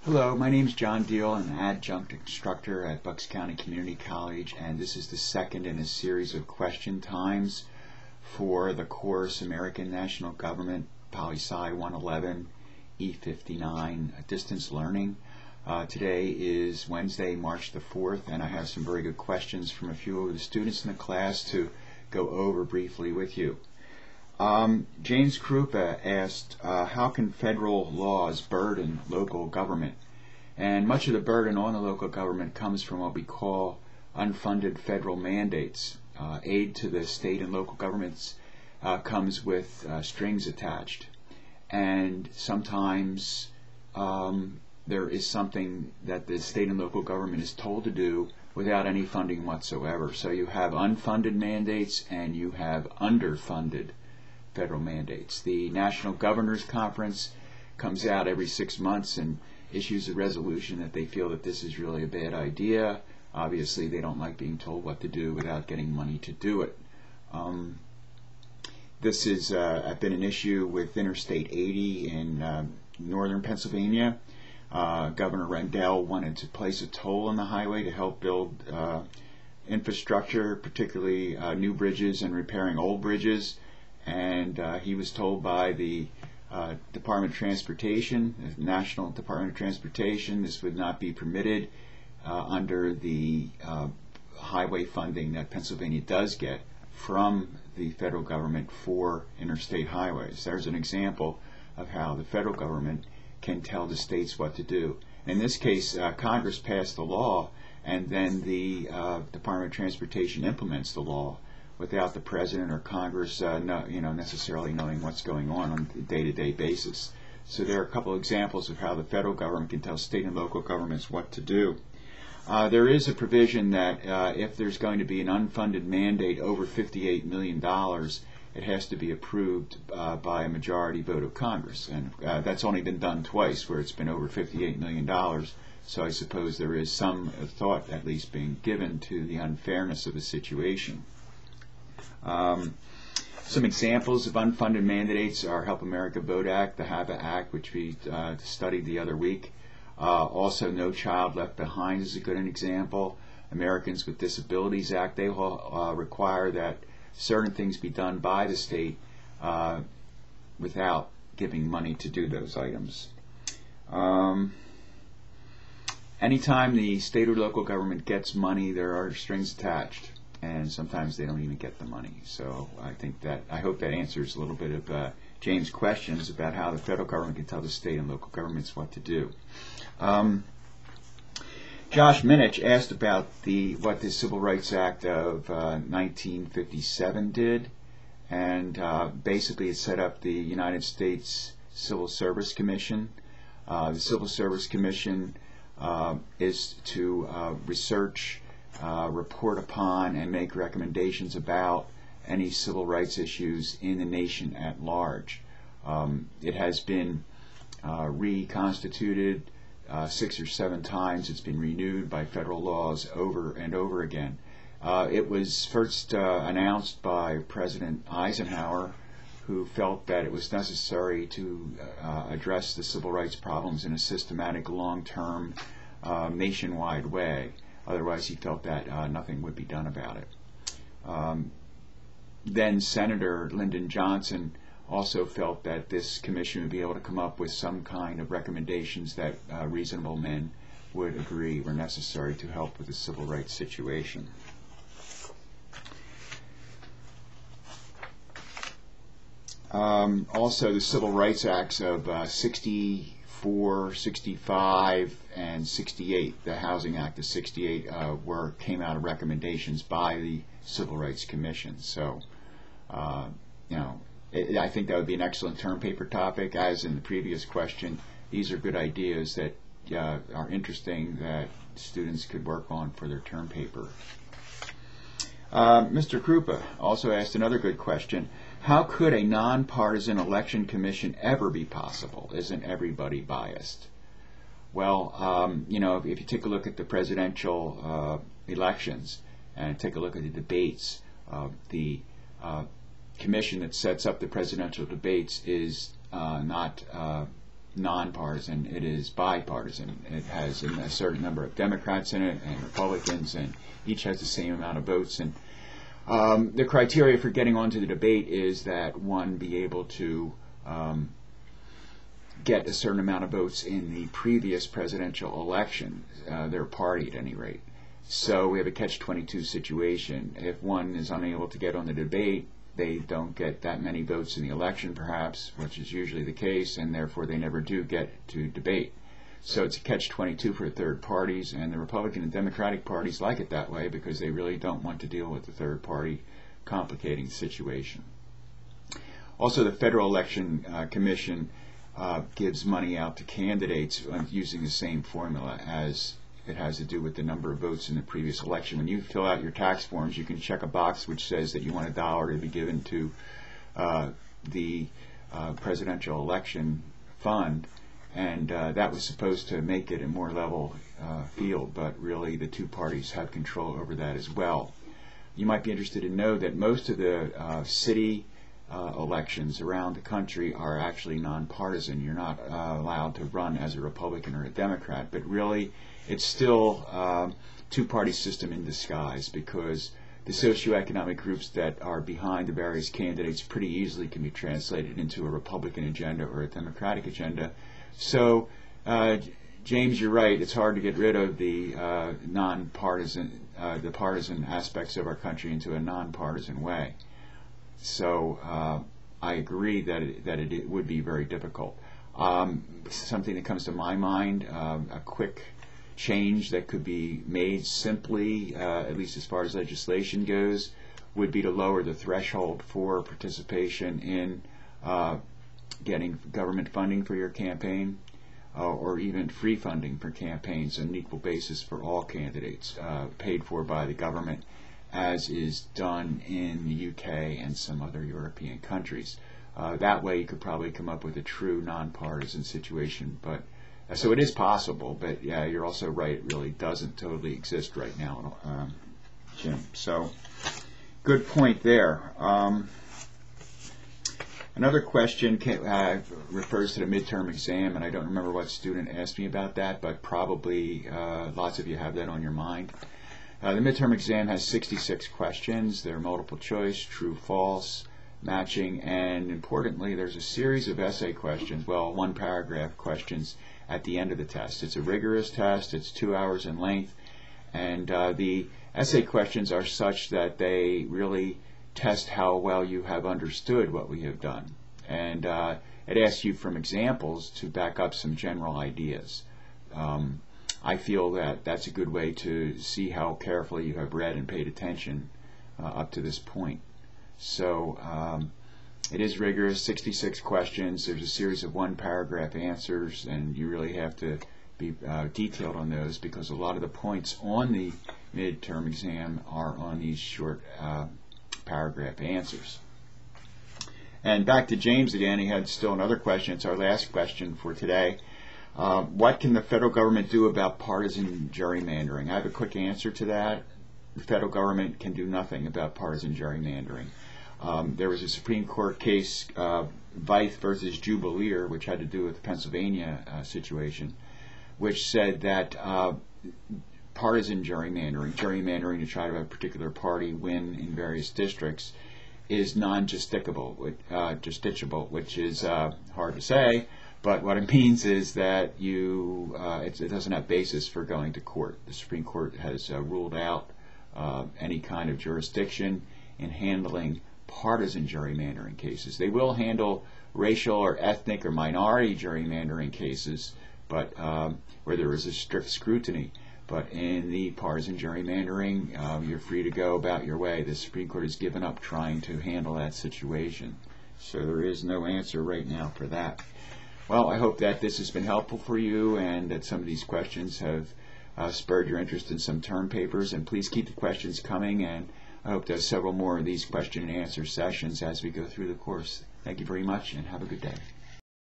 Hello, my name is John Deal. I'm an adjunct instructor at Bucks County Community College, and this is the second in a series of question times for the course American National Government, Poli Sci 111, E-59, Distance Learning. Today is Wednesday, March the 4th, and I have some very good questions from a few of the students in the class to go over briefly with you. James Krupa asked, how can federal laws burden local government? And much of the burden on the local government comes from what we call unfunded federal mandates. Aid to the state and local governments comes with strings attached. And sometimes there is something that the state and local government is told to do without any funding whatsoever. So you have unfunded mandates and you have underfunded federal mandates. The National Governors Conference comes out every 6 months and issues a resolution that they feel that this is really a bad idea. Obviously, they don't like being told what to do without getting money to do it. This has been an issue with Interstate 80 in northern Pennsylvania. Governor Rendell wanted to place a toll on the highway to help build infrastructure, particularly new bridges and repairing old bridges. And he was told by the Department of Transportation, the National Department of Transportation, this would not be permitted under the highway funding that Pennsylvania does get from the federal government for interstate highways. There's an example of how the federal government can tell the states what to do. In this case, Congress passed the law, and then the Department of Transportation implements the law without the President or Congress necessarily knowing what's going on a day-to-day basis. So there are a couple of examples of how the federal government can tell state and local governments what to do. There is a provision that if there's going to be an unfunded mandate over $58 million, it has to be approved by a majority vote of Congress. And that's only been done twice where it's been over $58 million. So I suppose there is some thought at least being given to the unfairness of the situation. Some examples of unfunded mandates are Help America Vote Act, the HAVA Act, which we studied the other week. Also, No Child Left Behind is a good example. Americans with Disabilities Act, they will require that certain things be done by the state without giving money to do those items. Anytime the state or local government gets money, there are strings attached. And sometimes they don't even get the money. So I hope that answers a little bit of James' questions about how the federal government can tell the state and local governments what to do. Josh Minich asked about what the Civil Rights Act of 1957 did, and basically it set up the United States Civil Service Commission. The Civil Service Commission is to research, report upon, and make recommendations about any civil rights issues in the nation at large. It has been reconstituted 6 or 7 times. It's been renewed by federal laws over and over again. It was first announced by President Eisenhower, who felt that it was necessary to address the civil rights problems in a systematic, long-term, nationwide way. Otherwise, he felt that nothing would be done about it. Then Senator Lyndon Johnson also felt that this commission would be able to come up with some kind of recommendations that reasonable men would agree were necessary to help with the civil rights situation. Also, the Civil Rights Acts of 64, 65, and 68, the Housing Act of 68, came out of recommendations by the Civil Rights Commission. So, I think that would be an excellent term paper topic. As in the previous question, these are good ideas that are interesting that students could work on for their term paper. Mr. Krupa also asked another good question. How could a nonpartisan election commission ever be possible? Isn't everybody biased? Well, if you take a look at the presidential elections and take a look at the debates, the commission that sets up the presidential debates is not nonpartisan. It is bipartisan. It has a certain number of Democrats in it and Republicans, and each has the same amount of votes. And the criteria for getting onto the debate is that one be able to get a certain amount of votes in the previous presidential election, their party at any rate. So we have a catch-22 situation. If one is unable to get on the debate, they don't get that many votes in the election, perhaps, which is usually the case, and therefore they never do get to debate. So it's a catch-22 for third parties, and the Republican and Democratic parties like it that way because they really don't want to deal with the third party complicating the situation. Also, the Federal Election Commission gives money out to candidates using the same formula as it has to do with the number of votes in the previous election. When you fill out your tax forms, you can check a box which says that you want $1 to be given to the presidential election fund, and that was supposed to make it a more level field, but really the two parties have control over that as well. You might be interested to know that most of the city elections around the country are actually nonpartisan. You're not allowed to run as a Republican or a Democrat, but really it's still a two-party system in disguise, because the socioeconomic groups that are behind the various candidates pretty easily can be translated into a Republican agenda or a Democratic agenda. So, James, you're right. It's hard to get rid of the non-partisan, the partisan aspects of our country into a non-partisan way. So I agree that it would be very difficult. Something that comes to my mind, a quick change that could be made simply, at least as far as legislation goes, would be to lower the threshold for participation in getting government funding for your campaign, or even free funding for campaigns on an equal basis for all candidates, paid for by the government, as is done in the UK and some other European countries. That way you could probably come up with a true nonpartisan situation. But so it is possible, but yeah, you're also right, it really doesn't totally exist right now, Jim. So good point there. Another question refers to the midterm exam, and I don't remember what student asked me about that, but probably lots of you have that on your mind. The midterm exam has 66 questions. They're multiple choice, true, false, matching, and importantly, there's a series of essay questions, well, one paragraph questions at the end of the test. It's a rigorous test. It's 2 hours in length, and the essay questions are such that they really test how well you have understood what we have done. And it asks you from examples to back up some general ideas. I feel that that's a good way to see how carefully you have read and paid attention up to this point. So it is rigorous, 66 questions. There's a series of one paragraph answers, and you really have to be detailed on those, because a lot of the points on the midterm exam are on these short paragraph answers. And back to James again, he had still another question. It's our last question for today. What can the federal government do about partisan gerrymandering? I have a quick answer to that. The federal government can do nothing about partisan gerrymandering. There was a Supreme Court case, Veith versus Jubileer, which had to do with the Pennsylvania situation, which said that partisan gerrymandering to try to have a particular party win in various districts, is non-justiciable, which is hard to say, but what it means is that it doesn't have basis for going to court. The Supreme Court has ruled out any kind of jurisdiction in handling partisan gerrymandering cases. They will handle racial or ethnic or minority gerrymandering cases, but where there is a strict scrutiny. But in the partisan gerrymandering, you're free to go about your way. The Supreme Court has given up trying to handle that situation. So there is no answer right now for that. Well, I hope that this has been helpful for you, and that some of these questions have spurred your interest in some term papers. And please keep the questions coming, and I hope to have several more of these question and answer sessions as we go through the course. Thank you very much, and have a good day.